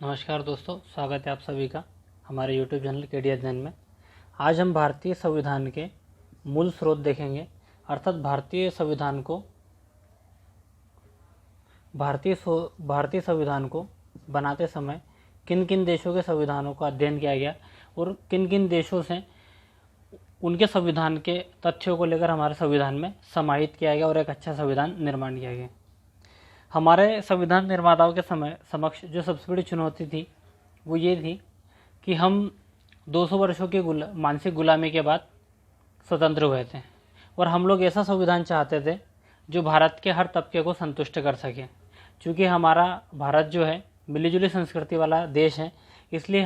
नमस्कार दोस्तों, स्वागत है आप सभी का हमारे YouTube चैनल केडी अध्ययन में। आज हम भारतीय संविधान के मूल स्रोत देखेंगे, अर्थात भारतीय संविधान को बनाते समय किन किन देशों के संविधानों का अध्ययन किया गया और किन किन देशों से उनके संविधान के तथ्यों को लेकर हमारे संविधान में समाहित किया गया और एक अच्छा संविधान निर्माण किया गया। हमारे संविधान निर्माताओं के समक्ष जो सबसे बड़ी चुनौती थी वो ये थी कि हम 200 वर्षों की मानसिक गुलामी के बाद स्वतंत्र हुए थे और हम लोग ऐसा संविधान चाहते थे जो भारत के हर तबके को संतुष्ट कर सके। क्योंकि हमारा भारत जो है मिलीजुली संस्कृति वाला देश है, इसलिए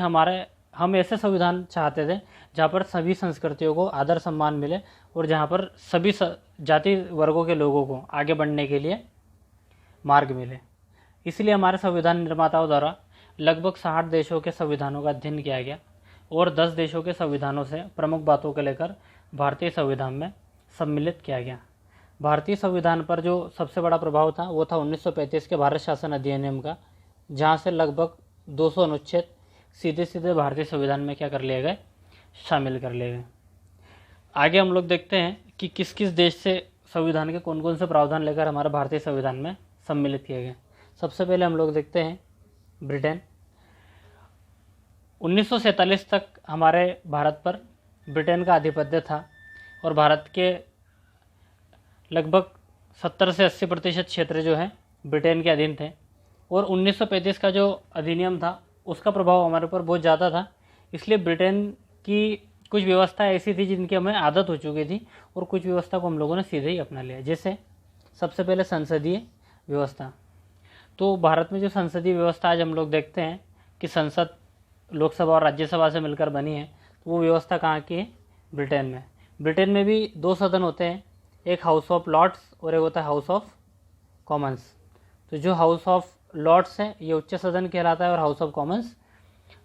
हम ऐसे संविधान चाहते थे जहाँ पर सभी संस्कृतियों को आदर सम्मान मिले और जहाँ पर सभी जाति वर्गों के लोगों को आगे बढ़ने के लिए मार्ग मिले। इसलिए हमारे संविधान निर्माताओं द्वारा लगभग 60 देशों के संविधानों का अध्ययन किया गया और 10 देशों के संविधानों से प्रमुख बातों को लेकर भारतीय संविधान में सम्मिलित किया गया। भारतीय संविधान पर जो सबसे बड़ा प्रभाव था वो था 1935 के भारत शासन अधिनियम का, जहाँ से लगभग 200 अनुच्छेद सीधे भारतीय संविधान में क्या कर लिए गए, शामिल कर लिए गए। आगे हम लोग देखते हैं कि किस किस देश से संविधान के कौन कौन से प्रावधान लेकर हमारे भारतीय संविधान में सम्मिलित किए गए। सबसे पहले हम लोग देखते हैं ब्रिटेन। 1947 तक हमारे भारत पर ब्रिटेन का आधिपत्य था और भारत के लगभग 70 से 80% क्षेत्र जो है ब्रिटेन के अधीन थे और 1935 का जो अधिनियम था उसका प्रभाव हमारे ऊपर बहुत ज़्यादा था। इसलिए ब्रिटेन की कुछ व्यवस्था ऐसी थी जिनकी हमें आदत हो चुकी थी और कुछ व्यवस्था को हम लोगों ने सीधे ही अपना लिया। जैसे सबसे पहले संसदीय व्यवस्था। तो भारत में जो संसदीय व्यवस्था आज हम लोग देखते हैं कि संसद लोकसभा और राज्यसभा से मिलकर बनी है, तो वो व्यवस्था कहाँ की है, ब्रिटेन में। ब्रिटेन में भी 2 सदन होते हैं, एक हाउस ऑफ लॉर्ड्स और एक होता है हाउस ऑफ कॉमन्स। तो जो हाउस ऑफ लॉर्ड्स है ये उच्च सदन कहलाता है और हाउस ऑफ कॉमन्स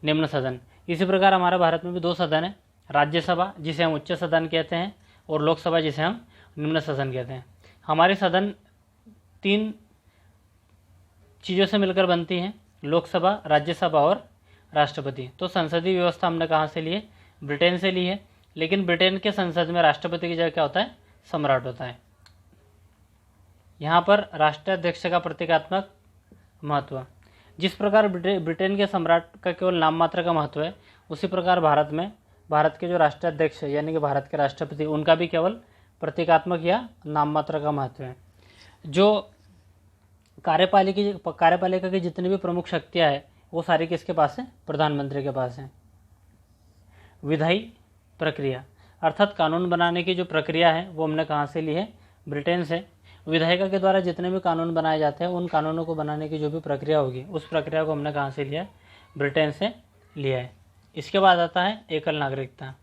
निम्न सदन। इसी प्रकार हमारे भारत में भी 2 सदन है, राज्यसभा जिसे हम उच्च सदन कहते हैं और लोकसभा जिसे हम निम्न सदन कहते हैं। हमारे सदन 3 चीज़ों से मिलकर बनती हैं, लोकसभा, राज्यसभा और राष्ट्रपति। तो संसदीय व्यवस्था हमने कहाँ से ली है, ब्रिटेन से ली है। लेकिन ब्रिटेन के संसद में राष्ट्रपति की जगह क्या होता है, सम्राट होता है। यहाँ पर राष्ट्राध्यक्ष का प्रतीकात्मक महत्व। जिस प्रकार ब्रिटेन के सम्राट का केवल नाम मात्र का महत्व है, उसी प्रकार भारत के जो राष्ट्राध्यक्ष यानी कि भारत के राष्ट्रपति, उनका भी केवल प्रतीकात्मक या नाम मात्र का महत्व है। जो कार्यपालिका की जितनी भी प्रमुख शक्तियाँ हैं वो सारी किसके पास है, प्रधानमंत्री के पास है। विधायी प्रक्रिया अर्थात कानून बनाने की जो प्रक्रिया है वो हमने कहाँ से ली है, ब्रिटेन से। विधायिका के द्वारा जितने भी कानून बनाए जाते हैं उन कानूनों को बनाने की जो भी प्रक्रिया होगी उस प्रक्रिया को हमने कहाँ से लिया है, ब्रिटेन से लिया है। इसके बाद आता है एकल नागरिकता।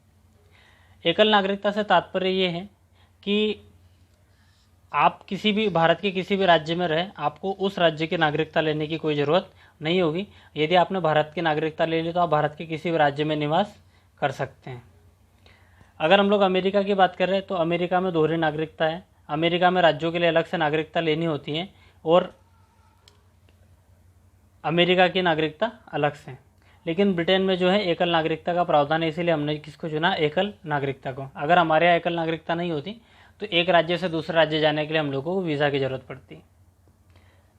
एकल नागरिकता से तात्पर्य ये है कि आप भारत के किसी भी राज्य में रहे, आपको उस राज्य की नागरिकता लेने की कोई ज़रूरत नहीं होगी। यदि आपने भारत की नागरिकता ले ली तो आप भारत के किसी भी राज्य में निवास कर सकते हैं। अगर हम लोग अमेरिका की बात कर रहे हैं तो अमेरिका में दोहरी नागरिकता है। अमेरिका में राज्यों के लिए अलग से नागरिकता लेनी होती है और अमेरिका की नागरिकता अलग से। लेकिन ब्रिटेन में जो है एकल नागरिकता का प्रावधान है, इसीलिए हमने किसको चुना, एकल नागरिकता को। अगर हमारे यहाँ एकल नागरिकता नहीं होती तो एक राज्य से दूसरे राज्य जाने के लिए हम लोगों को वीज़ा की ज़रूरत पड़ती।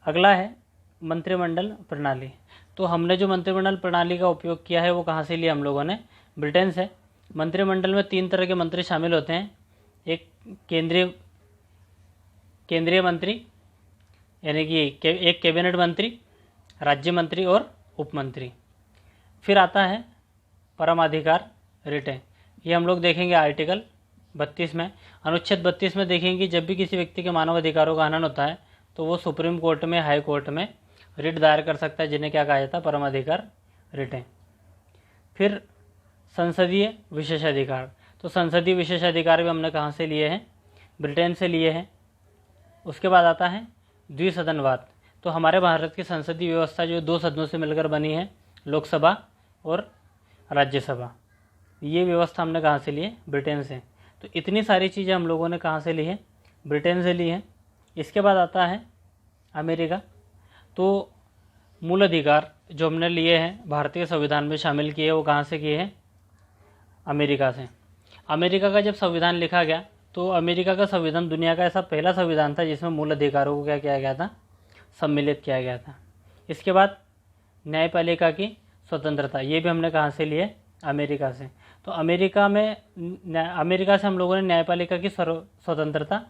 अगला है मंत्रिमंडल प्रणाली। तो हमने जो मंत्रिमंडल प्रणाली का उपयोग किया है वो कहाँ से लिया, हम लोगों ने ब्रिटेन से। मंत्रिमंडल में 3 तरह के मंत्री शामिल होते हैं, एक केंद्रीय मंत्री यानी कि एक कैबिनेट मंत्री, राज्य मंत्री और उपमंत्री। फिर आता है परमाधिकार रिटें। ये हम लोग देखेंगे आर्टिकल 32 में, अनुच्छेद 32 में देखेंगे जब भी किसी व्यक्ति के मानव अधिकारों का हनन होता है तो वो सुप्रीम कोर्ट में, हाई कोर्ट में रिट दायर कर सकता है, जिन्हें क्या कहा जाता है, परमाधिकार रिटें। फिर संसदीय विशेषाधिकार। तो संसदीय विशेषाधिकार भी हमने कहाँ से लिए हैं, ब्रिटेन से लिए हैं। उसके बाद आता है द्विसदनवाद। तो हमारे भारत की संसदीय व्यवस्था जो 2 सदनों से मिलकर बनी है, लोकसभा और राज्यसभा, ये व्यवस्था हमने कहाँ से ली है, ब्रिटेन से। तो इतनी सारी चीज़ें हम लोगों ने कहाँ से ली है, ब्रिटेन से ली है। इसके बाद आता है अमेरिका। तो मूल अधिकार जो हमने लिए हैं भारतीय संविधान में शामिल किए, वो कहाँ से किए हैं? अमेरिका से। अमेरिका का जब संविधान लिखा गया तो अमेरिका का संविधान दुनिया का ऐसा पहला संविधान था जिसमें मूल अधिकारों को क्या किया गया था? सम्मिलित किया गया था। इसके बाद न्यायपालिका की स्वतंत्रता, ये भी हमने कहाँ से लिए? अमेरिका से। तो अमेरिका से हम लोगों ने न्यायपालिका की स्वतंत्रता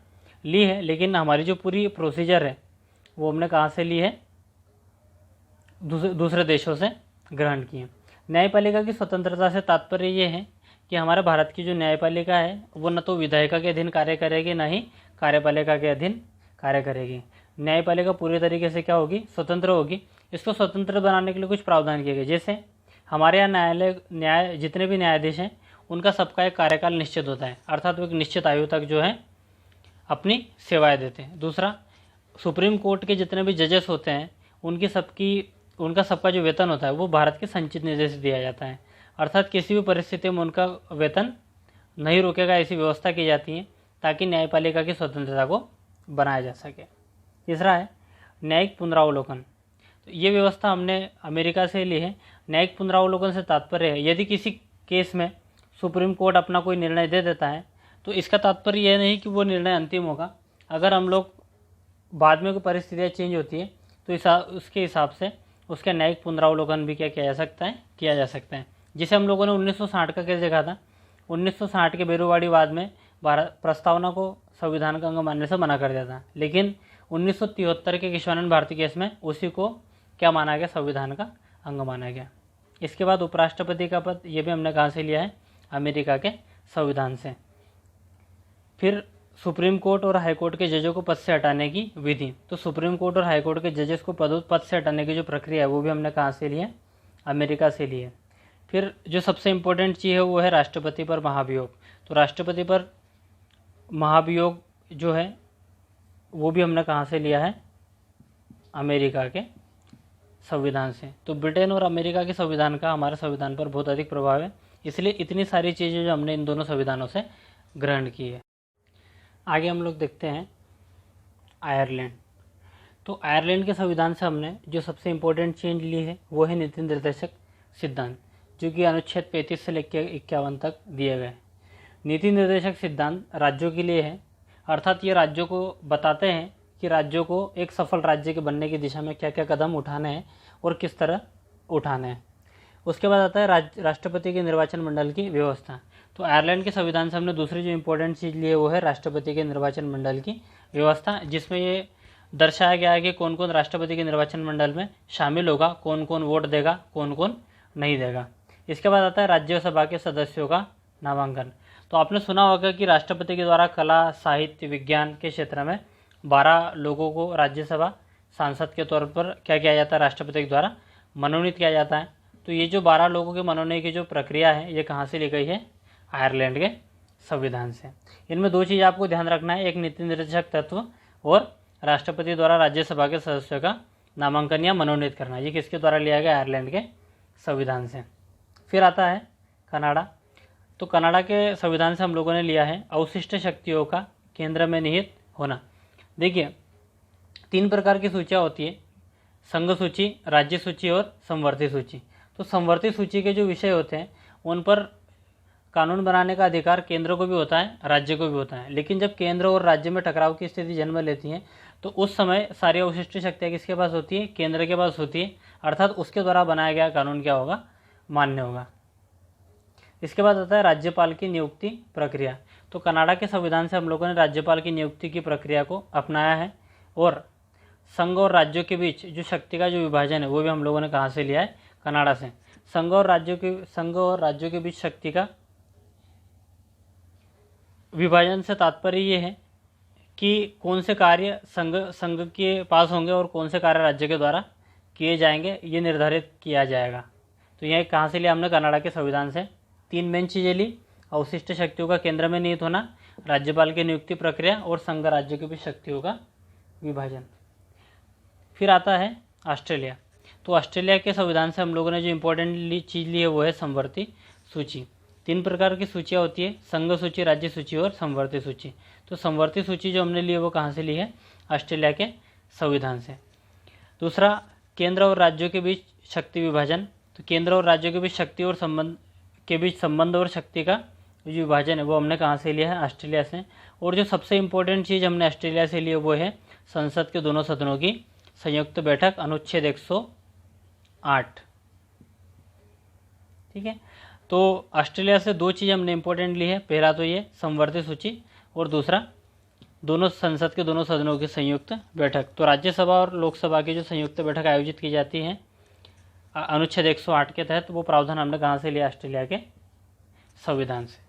ली है, लेकिन हमारी जो पूरी प्रोसीजर है वो हमने कहाँ से ली है? दूसरे देशों से ग्रहण की है। न्यायपालिका की स्वतंत्रता से तात्पर्य ये है कि हमारे भारत की जो न्यायपालिका है वो न तो विधायिका के अधीन कार्य करेगी, न ही कार्यपालिका के अधीन कार्य करेगी। न्यायपालिका पूरी तरीके से क्या होगी? स्वतंत्र होगी। इसको स्वतंत्र बनाने के लिए कुछ प्रावधान किए गए, जैसे हमारे यहाँ जितने भी न्यायाधीश हैं उनका सबका एक कार्यकाल निश्चित होता है, अर्थात वो एक निश्चित आयु तक जो है अपनी सेवाएं देते हैं। दूसरा, सुप्रीम कोर्ट के जितने भी जजेस होते हैं उनका सबका जो वेतन होता है वो भारत के संचित निधि से दिया जाता है, अर्थात किसी भी परिस्थिति में उनका वेतन नहीं रुकेगा, ऐसी व्यवस्था की जाती है ताकि न्यायपालिका की स्वतंत्रता को बनाया जा सके। तीसरा है न्यायिक पुनरावलोकन। तो ये व्यवस्था हमने अमेरिका से ली है। न्यायिक पुनरावलोकन से तात्पर्य है यदि किसी केस में सुप्रीम कोर्ट अपना कोई निर्णय दे देता है तो इसका तात्पर्य यह नहीं कि वो निर्णय अंतिम होगा। अगर हम लोग बाद में कोई परिस्थितियाँ चेंज होती है तो उसके हिसाब से उसका न्यायिक पुनरावलोकन भी क्या किया जा सकता है। जिसे हम लोगों ने 1960 का केस देखा था। 1960 के बेरुवाड़ी वाद में भारत प्रस्तावना को संविधान का अंग मानने से मना कर दिया था, लेकिन 1973 के केशवानंद भारती केस में उसी को क्या माना गया? संविधान का अंग माना गया। इसके बाद उपराष्ट्रपति का पद, ये भी हमने कहाँ से लिया है? अमेरिका के संविधान से। फिर सुप्रीम कोर्ट और हाई कोर्ट के जजों को पद से हटाने की विधि। तो सुप्रीम कोर्ट और हाई कोर्ट के जजेस को पद से हटाने की जो प्रक्रिया है वो भी हमने कहाँ से ली है? अमेरिका से ली है। फिर जो सबसे इम्पोर्टेंट चीज़ है वो है राष्ट्रपति पर महाभियोग। तो राष्ट्रपति पर महाभियोग जो है वो भी हमने कहाँ से लिया है? अमेरिका के संविधान से। तो ब्रिटेन और अमेरिका के संविधान का हमारे संविधान पर बहुत अधिक प्रभाव है, इसलिए इतनी सारी चीज़ें जो हमने इन दोनों संविधानों से ग्रहण की है। आगे हम लोग देखते हैं आयरलैंड। तो आयरलैंड के संविधान से हमने जो सबसे इम्पोर्टेंट चेंज ली है वो है नीति निर्देशक सिद्धांत, जो कि अनुच्छेद 35 से लेकर 51 तक दिए गए। नीति निर्देशक सिद्धांत राज्यों के लिए है, अर्थात ये राज्यों को बताते हैं कि राज्यों को एक सफल राज्य के बनने की दिशा में क्या क्या कदम उठाने हैं और किस तरह उठाने हैं। उसके बाद आता है राष्ट्रपति के निर्वाचन मंडल की व्यवस्था। तो आयरलैंड के संविधान से हमने दूसरी जो इम्पोर्टेंट चीज़ ली है वो है राष्ट्रपति के निर्वाचन मंडल की व्यवस्था, जिसमें ये दर्शाया गया है कि कौन कौन राष्ट्रपति के निर्वाचन मंडल में शामिल होगा, कौन कौन वोट देगा, कौन कौन नहीं देगा। इसके बाद आता है राज्यसभा के सदस्यों का नामांकन। तो आपने सुना होगा कि राष्ट्रपति के द्वारा कला, साहित्य, विज्ञान के क्षेत्र में 12 लोगों को राज्यसभा सांसद के तौर पर क्या किया जाता है? राष्ट्रपति के द्वारा मनोनीत किया जाता है। तो ये जो 12 लोगों के मनोनयन की जो प्रक्रिया है ये कहाँ से ली गई है? आयरलैंड के संविधान से। इनमें दो चीज़ आपको ध्यान रखना है, एक नीति निर्देशक तत्व और राष्ट्रपति द्वारा राज्यसभा के सदस्यों का नामांकन या मनोनीत करना। ये किसके द्वारा लिया गया? आयरलैंड के संविधान से। फिर आता है कनाडा। तो कनाडा के संविधान से हम लोगों ने लिया है अवशिष्ट शक्तियों का केंद्र में निहित होना। देखिए 3 प्रकार की सूचियाँ होती है, संघ सूची, राज्य सूची और संवर्ती सूची। तो संवर्ती सूची के जो विषय होते हैं उन पर कानून बनाने का अधिकार केंद्र को भी होता है, राज्य को भी होता है। लेकिन जब केंद्र और राज्य में टकराव की स्थिति जन्म लेती है तो उस समय सारी अवशिष्ट शक्तियाँ किसके पास होती है? केंद्र के पास होती है, अर्थात उसके द्वारा बनाया गया कानून क्या होगा? मान्य होगा। इसके बाद आता है राज्यपाल की नियुक्ति प्रक्रिया। तो कनाडा के संविधान से हम लोगों ने राज्यपाल की नियुक्ति की प्रक्रिया को अपनाया है और संघ और राज्यों के बीच जो शक्ति का जो विभाजन है वो भी हम लोगों ने कहाँ से लिया है? कनाडा से। संघ और राज्यों के बीच शक्ति का विभाजन से तात्पर्य ये है कि कौन से कार्य संघ के पास होंगे और कौन से कार्य राज्य के द्वारा किए जाएंगे, ये निर्धारित किया जाएगा। तो यह कहाँ से लिया हमने? कनाडा के संविधान से। 3 मेन चीज़ें ली, अवशिष्ट शक्तियों का केंद्र में निहित होना, राज्यपाल की नियुक्ति प्रक्रिया और संघ राज्यों के बीच शक्तियों का विभाजन। फिर आता है ऑस्ट्रेलिया। तो ऑस्ट्रेलिया के संविधान से हम लोगों ने जो इम्पोर्टेंट चीज़ ली है वो है संवर्ती सूची। 3 प्रकार की सूचियाँ होती है, संघ सूची, राज्य सूची और संवर्ती सूची। तो संवर्ती सूची जो हमने ली है वो कहाँ से ली है? ऑस्ट्रेलिया के संविधान से। दूसरा, केंद्र और राज्यों के बीच शक्ति विभाजन, तो केंद्र और राज्यों के बीच शक्ति और संबंध और शक्ति का जो विभाजन है वो हमने कहाँ से लिया है, ऑस्ट्रेलिया से। और जो सबसे इम्पोर्टेंट चीज़ हमने ऑस्ट्रेलिया से ली है वो है संसद के दोनों सदनों की संयुक्त बैठक, अनुच्छेद 108। ठीक है, तो ऑस्ट्रेलिया से दो चीज़ हमने इम्पोर्टेंट ली है, पहला तो ये संवर्धित सूची और दूसरा दोनों संसद के दोनों सदनों की संयुक्त बैठक। तो राज्यसभा और लोकसभा की जो संयुक्त बैठक आयोजित की जाती है अनुच्छेद 108 के तहत, वो प्रावधान हमने कहाँ से लिया, ऑस्ट्रेलिया के संविधान से।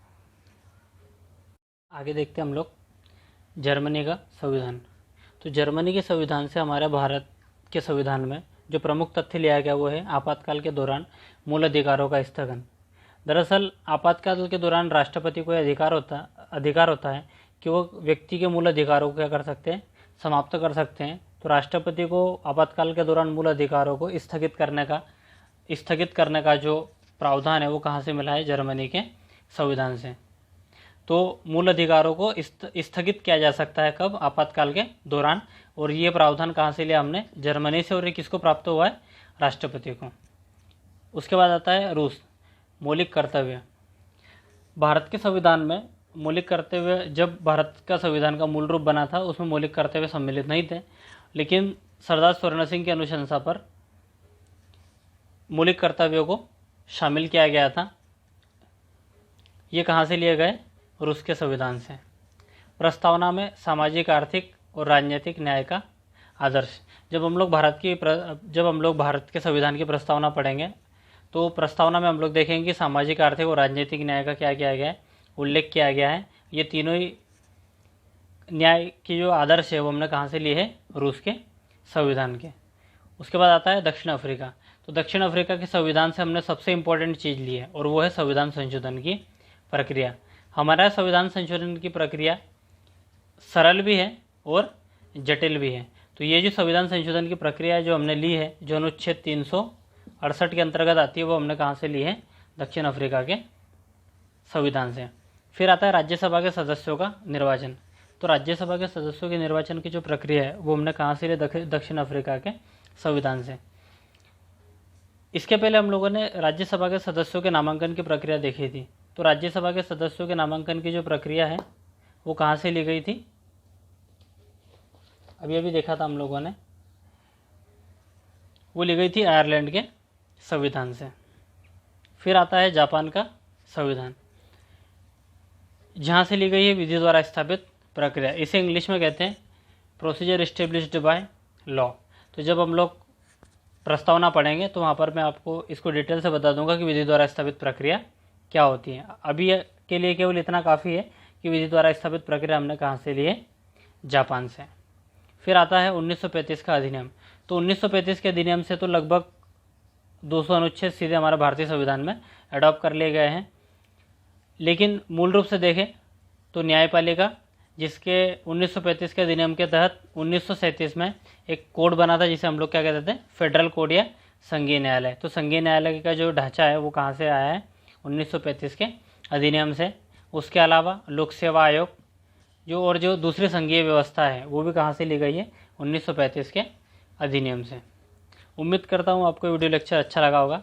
आगे देखते हैं हम लोग जर्मनी का संविधान। तो जर्मनी के संविधान से हमारे भारत के संविधान में जो प्रमुख तथ्य लिया गया वो है आपातकाल के दौरान मूल अधिकारों का स्थगन। दरअसल आपातकाल के दौरान राष्ट्रपति को अधिकार होता है कि वो व्यक्ति के मूल अधिकारों को क्या कर सकते हैं, समाप्त कर सकते हैं। तो राष्ट्रपति को आपातकाल के दौरान मूल अधिकारों को स्थगित करने का जो प्रावधान है वो कहाँ से मिला है, जर्मनी के संविधान से। तो मूल अधिकारों को स्थगित किया जा सकता है कब, आपातकाल के दौरान। और ये प्रावधान कहाँ से लिया हमने, जर्मनी से। और ये किसको प्राप्त हुआ है, राष्ट्रपति को। उसके बाद आता है रूस, मौलिक कर्तव्य। भारत के संविधान में मौलिक कर्तव्य, जब भारत का संविधान का मूल रूप बना था उसमें मौलिक कर्तव्य सम्मिलित नहीं थे, लेकिन सरदार स्वर्ण सिंह की अनुशंसा पर मौलिक कर्तव्यों को शामिल किया गया था। ये कहाँ से लिए गए, रूस के संविधान से। प्रस्तावना में सामाजिक, आर्थिक और राजनीतिक न्याय का आदर्श। जब हम लोग भारत के संविधान की प्रस्तावना पढ़ेंगे तो प्रस्तावना में हम लोग देखेंगे कि सामाजिक, आर्थिक और राजनीतिक न्याय का क्या किया गया है, उल्लेख किया गया है। ये तीनों ही न्याय की जो आदर्श है वो हमने कहाँ से लिए है, रूस के संविधान के। उसके बाद आता है दक्षिण अफ्रीका। तो दक्षिण अफ्रीका के संविधान से हमने सबसे इम्पोर्टेंट चीज़ ली है और वो है संविधान संशोधन की प्रक्रिया। हमारा संविधान संशोधन की प्रक्रिया सरल भी है और जटिल भी है। तो ये जो संविधान संशोधन की प्रक्रिया जो हमने ली है, जो अनुच्छेद 368 के अंतर्गत आती है, वो हमने कहाँ से ली है, दक्षिण अफ्रीका के संविधान से। फिर आता है राज्यसभा के सदस्यों का निर्वाचन। तो राज्यसभा के सदस्यों के निर्वाचन की जो प्रक्रिया है वो हमने कहाँ से ली, दक्षिण अफ्रीका के संविधान से। इसके पहले हम लोगों ने राज्यसभा के सदस्यों के नामांकन की प्रक्रिया देखी थी। तो राज्यसभा के सदस्यों के नामांकन की जो प्रक्रिया है वो कहाँ से ली गई थी, अभी देखा था हम लोगों ने, वो ली गई थी आयरलैंड के संविधान से। फिर आता है जापान का संविधान, जहाँ से ली गई है विधि द्वारा स्थापित प्रक्रिया। इसे इंग्लिश में कहते हैं प्रोसीजर एस्टेब्लिश्ड बाय लॉ। तो जब हम लोग प्रस्तावना पढ़ेंगे तो वहाँ पर मैं आपको इसको डिटेल से बता दूंगा कि विधि द्वारा स्थापित प्रक्रिया क्या होती है। अभी के लिए केवल इतना काफ़ी है कि विधि द्वारा स्थापित प्रक्रिया हमने कहाँ से ली है, जापान से। फिर आता है 1935 का अधिनियम। तो 1935 के अधिनियम से तो लगभग 200 अनुच्छेद सीधे हमारे भारतीय संविधान में अडॉप्ट कर लिए गए हैं। लेकिन मूल रूप से देखें तो न्यायपालिका, जिसके 1935 के अधिनियम के तहत 1937 में एक कोड बना था जिसे हम लोग क्या कहते थे, फेडरल कोड या संघीय न्यायालय। तो संघीय न्यायालय का जो ढांचा है वो कहाँ से आया है, 1935 के अधिनियम से। उसके अलावा लोक सेवा आयोग जो दूसरी संघीय व्यवस्था है वो भी कहाँ से ली गई है, 1935 के अधिनियम से। उम्मीद करता हूँ आपको वीडियो लेक्चर अच्छा लगा होगा।